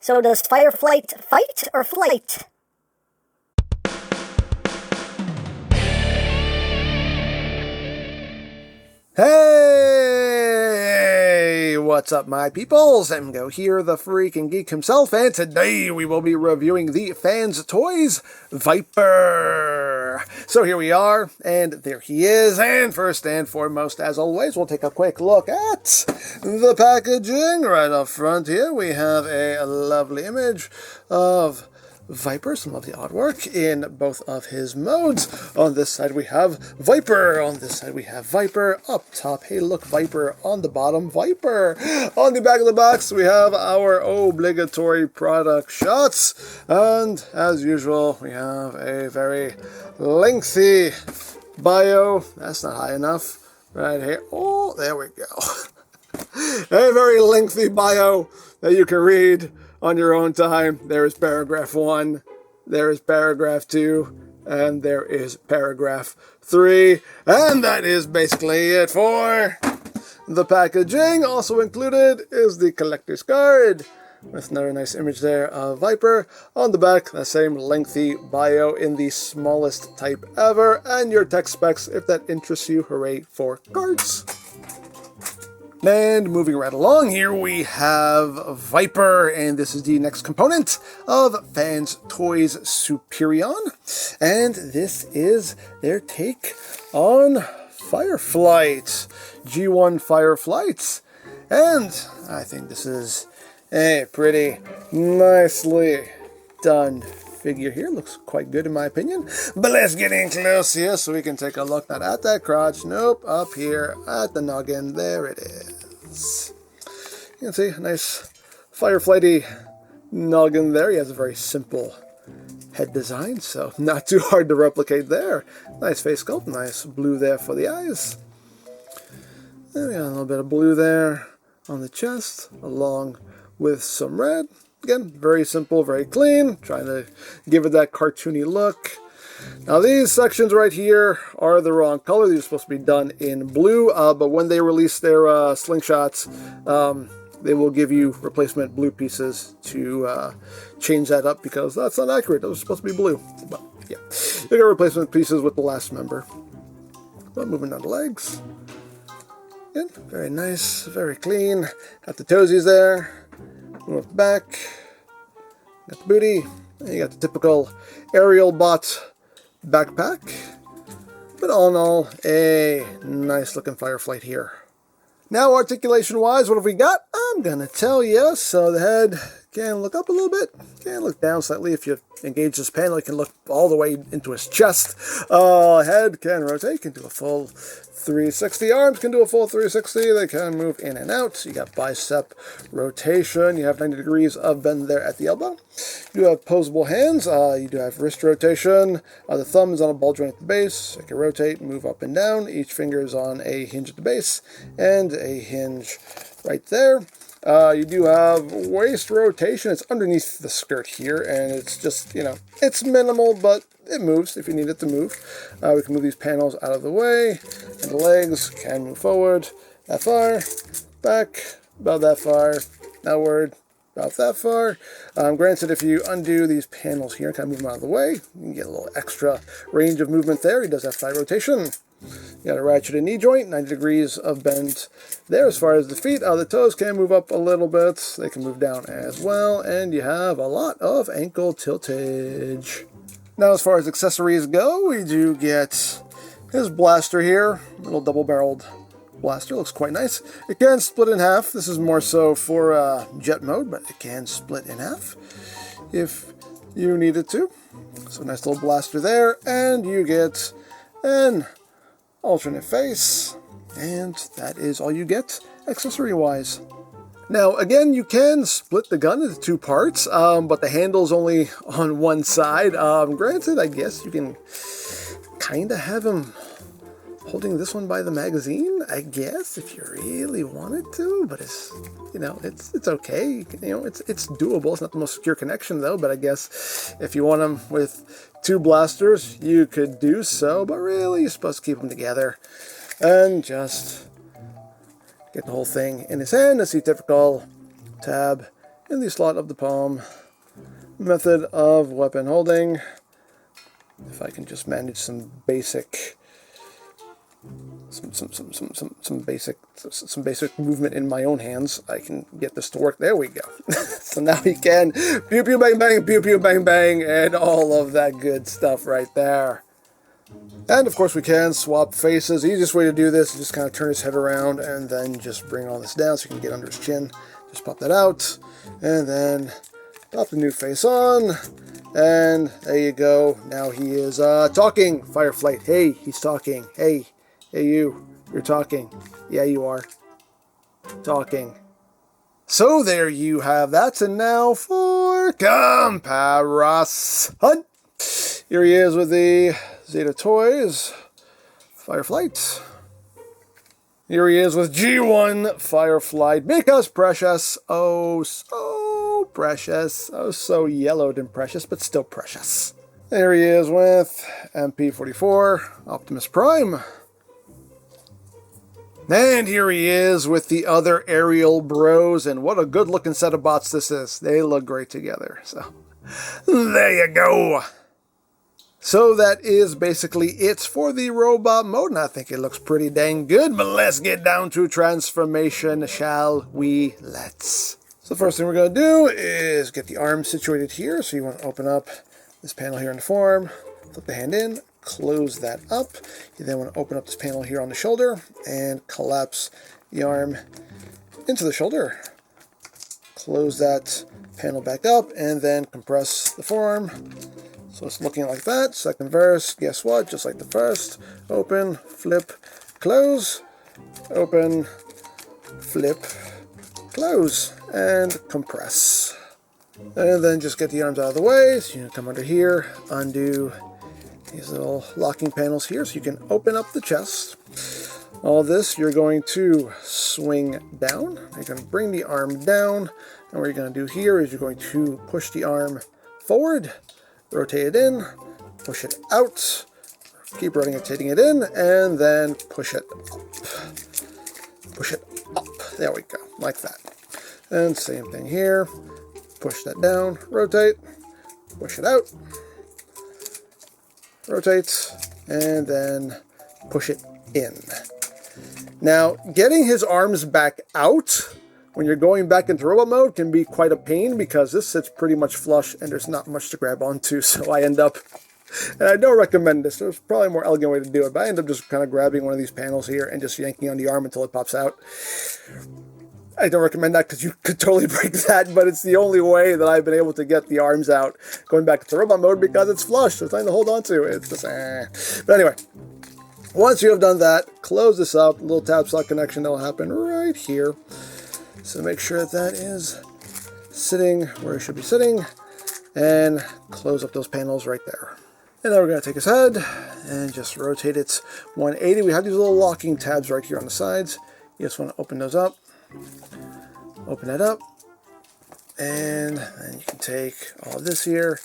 So does Fireflight fight or flight? Hey, what's up my peoples? EmGo here, the freaking geek himself, and today we will be reviewing the Fans Toys VIPER. So here we are, and there he is, and first and foremost, as always, we'll take a quick look at the packaging. Right up front here, we have a lovely image of VIPER, some lovely artwork in both of his modes. On this side we have VIPER, on this side we have VIPER. Up top, hey look, VIPER. On the bottom, VIPER. On the back of the box we have our obligatory product shots, and as usual we have a very lengthy bio. That's not high enough. Right here. Oh, there we go. A very lengthy bio that you can read on your own time. There is paragraph 1, there is paragraph 2, and there is paragraph 3, and that is basically it for the packaging. Also included is the collector's card with another nice image there of VIPER. On the back, the same lengthy bio in the smallest type ever, and your tech specs if that interests you. Hooray for cards! And moving right along here, we have VIPER, and this is the next component of Fans Toys Superion. And this is their take on Fireflight, G1 Fireflight. And I think this is a pretty nicely done figure here. Looks quite good in my opinion. But let's get in close here so we can take a look not at that crotch, nope, up here at the noggin. There it is. You can see a nice Fireflighty noggin there. He has a very simple head design, so not too hard to replicate there. Nice face sculpt, nice blue there for the eyes. There we got a little bit of blue there on the chest, along with some red. Again, very simple, very clean, trying to give it that cartoony look. Now these sections right here are the wrong color. These are supposed to be done in blue, but when they release their slingshots, they will give you replacement blue pieces to change that up, because that's not accurate. Those are supposed to be blue. But yeah, you got replacement pieces with the last member. But moving down the legs. Again, very nice, very clean. Got the toesies there. Move back, got the booty, and you got the typical aerial bot backpack. But all in all, a nice looking Fireflight here. Now articulation wise, what have we got? I'm gonna tell you. So the head can look up a little bit, can look down slightly. If you engage this panel, it can look all the way into his chest. Head can rotate, can do a full 360. Arms can do a full 360. They can move in and out. You got bicep rotation. You have 90 degrees of bend there at the elbow. You do have posable hands. You do have wrist rotation. The thumb is on a ball joint at the base. It can rotate, move up and down. Each finger is on a hinge at the base and a hinge right there. You do have waist rotation. It's underneath the skirt here, and it's just, you know, it's minimal, but it moves if you need it to move. We can move these panels out of the way, and the legs can move forward that far, back, about that far, outward, about that far. Granted, if you undo these panels here and kind of move them out of the way, you can get a little extra range of movement there. He does have thigh rotation. You got a ratcheted knee joint, 90 degrees of bend there. As far as the feet, the toes can move up a little bit. They can move down as well, and you have a lot of ankle tiltage. Now, as far as accessories go, we do get his blaster here, little double-barreled blaster. Looks quite nice. It can split in half. This is more so for jet mode, but it can split in half if you needed to. So nice little blaster there, and you get an alternate face, and that is all you get accessory-wise. Now, again, you can split the gun into two parts, but the handle's only on one side. Granted, I guess you can kind of have him holding this one by the magazine, I guess, if you really wanted to, but it's, you know, it's okay. You know, it's doable. It's not the most secure connection, though, but I guess if you want them with two blasters, you could do so, but really, you're supposed to keep them together and just get the whole thing in his hand. As the typical tab in the slot of the palm. Method of weapon holding. If I can just manage some basic basic movement in my own hands, I can get this to work. There we go. So now we can pew pew bang bang, pew pew bang bang, and all of that good stuff right there. And of course we can swap faces. The easiest way to do this is just kind of turn his head around and then just bring all this down so you can get under his chin. Just pop that out, and then pop the new face on, and there you go. Now he is talking. Fireflight, hey, he's talking. Hey, you're talking. Yeah, you are. Talking. So there you have that, and now for comparison. Here he is with the Zeta Toys Fireflight. Here he is with G1 Fireflight, because precious, oh so precious, oh so yellowed and precious, but still precious. There he is with MP44 Optimus Prime. And here he is with the other aerial bros, and what a good looking set of bots this is. They look great together, so there you go. So that is basically it for the robot mode, and I think it looks pretty dang good, but let's get down to transformation, shall we? Let's. So the first thing we're going to do is get the arm situated here. So you want to open up this panel here in the form, flip the hand in, close that up. You then want to open up this panel here on the shoulder and collapse the arm into the shoulder. Close that panel back up and then compress the forearm. So it's looking like that. Second verse, guess what? Just like the first. Open, flip, close. Open, flip, close. And compress. And then just get the arms out of the way. So you can come under here, undo these little locking panels here so you can open up the chest. All this you're going to swing down. You're going to bring the arm down. And what you're going to do here is you're going to push the arm forward. Rotate it in, push it out, keep rotating it in, and then push it up. Push it up. There we go, like that. And same thing here. Push that down, rotate, push it out, rotate, and then push it in. Now, getting his arms back out when you're going back into robot mode can be quite a pain because this sits pretty much flush and there's not much to grab onto, so I end up, and I don't recommend this, there's probably a more elegant way to do it, but I end up just kind of grabbing one of these panels here and just yanking on the arm until it pops out. I don't recommend that because you could totally break that, but it's the only way that I've been able to get the arms out going back into robot mode because it's flush, there's nothing to hold on to, it's just But anyway, once you have done that, close this up, a little tab slot connection that will happen right here. So make sure that is sitting where it should be sitting, and close up those panels right there. And then we're going to take his head and just rotate it 180. We have these little locking tabs right here on the sides. You just want to open those up. Open that up. And then you can take all of this here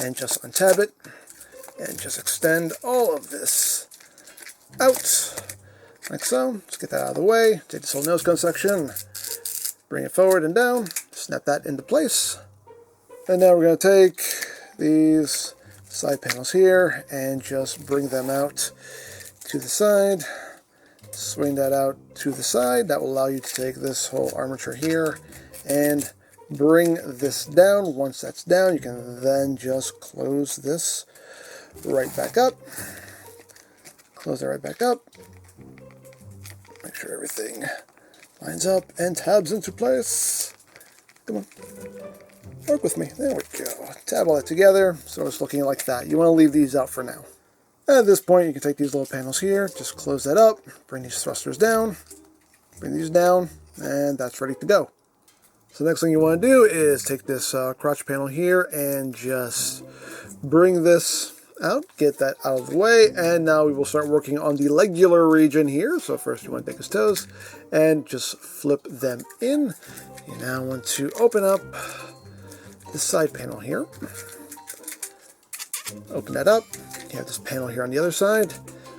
and just untab it. And just extend all of this out. Like so. Let's get that out of the way. Take this little nose cone section. Bring it forward and down, snap that into place. And now we're going to take these side panels here and just bring them out to the side. Swing that out to the side. That will allow you to take this whole armature here and bring this down. Once that's down, you can then just close this right back up. Close it right back up. Make sure everything lines up and tabs into place. Come on. Work with me. There we go. Tab all that together so it's looking like that. You want to leave these out for now. At this point, you can take these little panels here, just close that up, bring these thrusters down, bring these down, and that's ready to go. So the next thing you want to do is take this crotch panel here and just bring this out, get that out of the way, and now we will start working on the legular region here. So first you want to take his toes and just flip them in. You now want to open up this side panel here. Open that up. You have this panel here on the other side.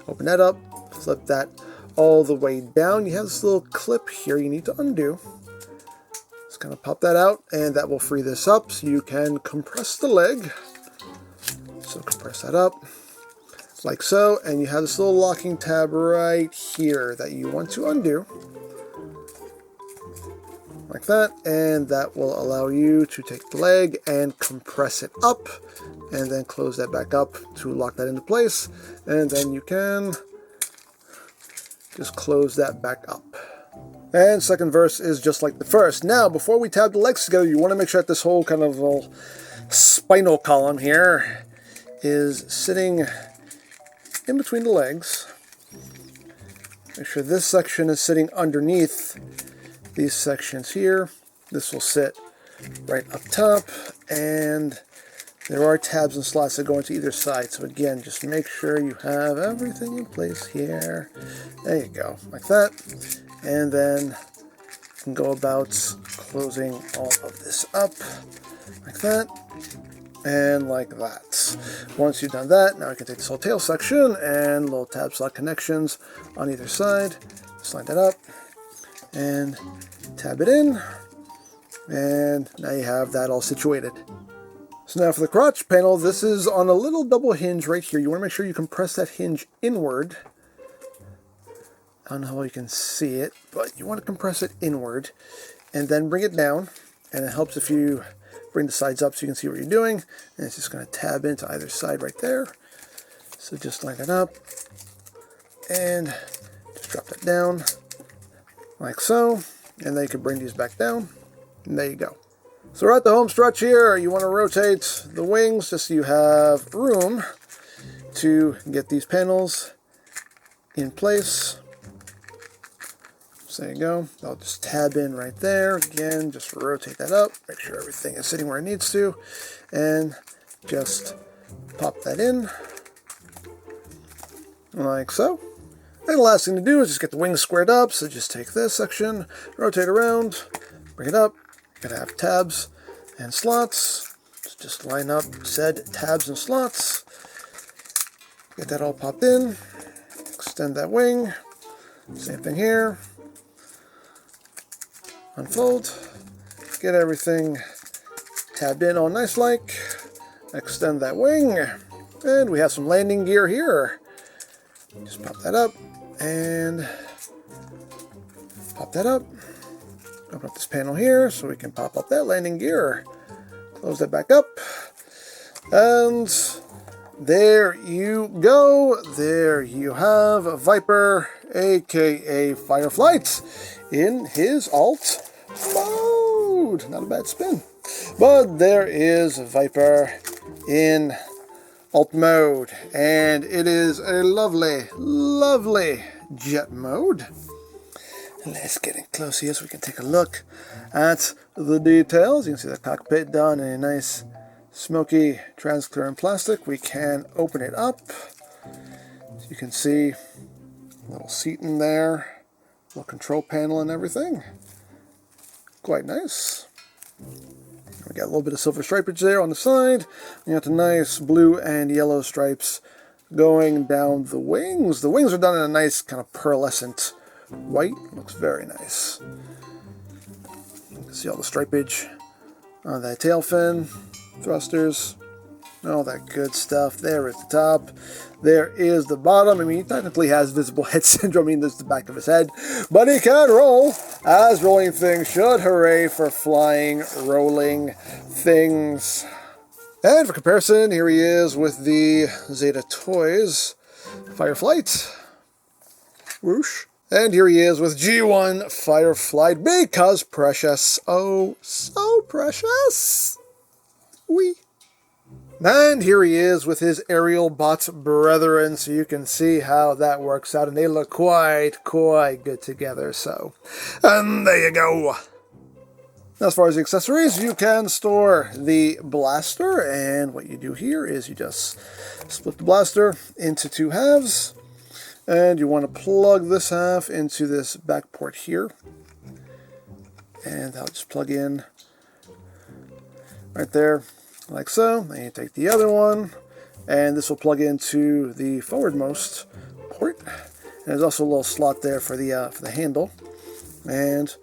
Open that up, flip that all the way down. You have this little clip here you need to undo. Just kind of pop that out, and that will free this up so you can compress the leg. So compress that up like so, and you have this little locking tab right here that you want to undo. Like that, and that will allow you to take the leg and compress it up, and then close that back up to lock that into place, and then you can just close that back up. And second verse is just like the first. Now, before we tab the legs together, you want to make sure that this whole kind of little spinal column here is sitting in between the legs. Make sure this section is sitting underneath these sections here. This will sit right up top, and there are tabs and slots that go into either side. So again, just make sure you have everything in place here. There you go, like that. And then you can go about closing all of this up like that and like that. Once you've done that, now you can take this whole tail section and little tab slot connections on either side. Slide that up and tab it in, and now you have that all situated. So now for the crotch panel, this is on a little double hinge right here. You want to make sure you compress that hinge inward. I don't know how you can see it, but you want to compress it inward and then bring it down, and it helps if you bring the sides up so you can see what you're doing, and it's just going to tab into either side right there. So just line that up and just drop that down like so, and then you can bring these back down, and there you go. So we're at the home stretch here. You want to rotate the wings just so you have room to get these panels in place. So there you go. I'll just tab in right there. Again, just rotate that up, make sure everything is sitting where it needs to, and just pop that in like so. And the last thing to do is just get the wings squared up. So just take this section, rotate around, bring it up. You're gonna have tabs and slots. So just line up said tabs and slots. Get that all popped in. Extend that wing. Same thing here. Unfold. Get everything tabbed in all nice like. Extend that wing. And we have some landing gear here. Just pop that up and pop that up. Open up this panel here so we can pop up that landing gear. Close that back up. And there you go. There you have VIPER, aka Fireflight, in his alt mode. Not a bad spin. But there is VIPER in alt mode, and it is a lovely, lovely jet mode. Let's get in close here so we can take a look at the details. You can see the cockpit done in a nice smoky transparent plastic. We can open it up. So you can see a little seat in there, little control panel and everything. Quite nice. We got a little bit of silver stripage there on the side. You got the nice blue and yellow stripes going down the wings. The wings are done in a nice kind of pearlescent white. Looks very nice. You can see all the stripage on that tail fin, thrusters, all that good stuff. There is the top. There is the bottom. I mean, he technically has visible head syndrome. I mean, this is the back of his head. But he can roll, as rolling things should. Hooray for flying, rolling things. And for comparison, here he is with the Zeta Toys Fireflight. Whoosh. And here he is with G1 Fireflight, because precious. Oh, so precious. Wee. And here he is with his aerial bot brethren, so you can see how that works out, and they look quite good together, so. And there you go. As far as the accessories, you can store the blaster, and what you do here is you just split the blaster into two halves, and you want to plug this half into this back port here, and that'll just plug in right there, like so. Then you take the other one, and this will plug into the forwardmost port. And there's also a little slot there for the handle. And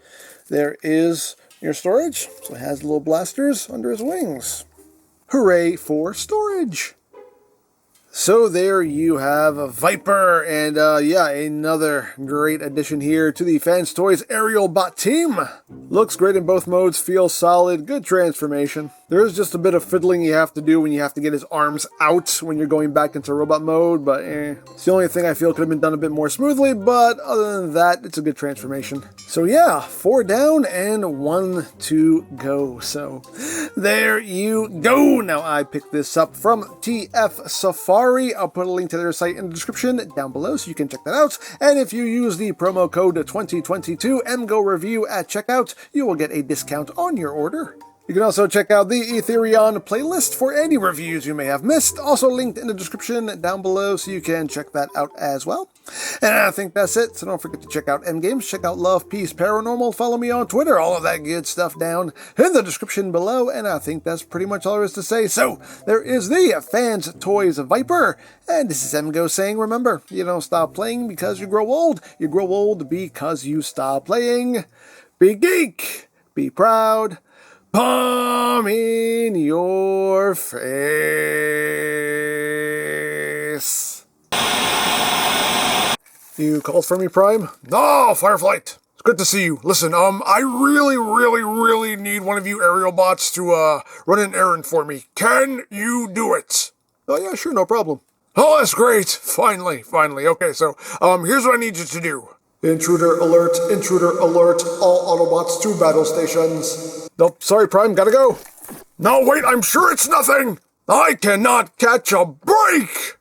there is your storage. So it has little blasters under his wings. Hooray for storage! So there you have a VIPER, and yeah, another great addition here to the Fans Toys Aerial Bot team. Looks great in both modes, feels solid, good transformation. There is just a bit of fiddling you have to do when you have to get his arms out when you're going back into robot mode, but it's the only thing I feel could have been done a bit more smoothly, but other than that, it's a good transformation. So yeah, 4 down and 1 to go. So there you go. Now I picked this up from TF Safari. I'll put a link to their site in the description down below so you can check that out. And if you use the promo code 2022 EmGo Review at checkout, you will get a discount on your order. You can also check out the Ethereon playlist for any reviews you may have missed, also linked in the description down below so you can check that out as well. And I think that's it, so don't forget to check out EmGames, check out Love, Peace, Paranormal, follow me on Twitter, all of that good stuff down in the description below, and I think that's pretty much all there is to say. So, there is the Fans Toys VIPER, and this is EmGo saying, remember, you don't stop playing because you grow old because you stop playing. Be geek, be proud, palm in your face. You called for me, Prime? No, Fireflight. It's good to see you. Listen, I really need one of you aerial bots to, run an errand for me. Can you do it? Oh, yeah, sure, no problem. Oh, that's great. Finally. Okay, so, here's what I need you to do. Intruder alert, all Autobots to battle stations. Nope, sorry, Prime, gotta go. No, wait, I'm sure it's nothing. I cannot catch a break.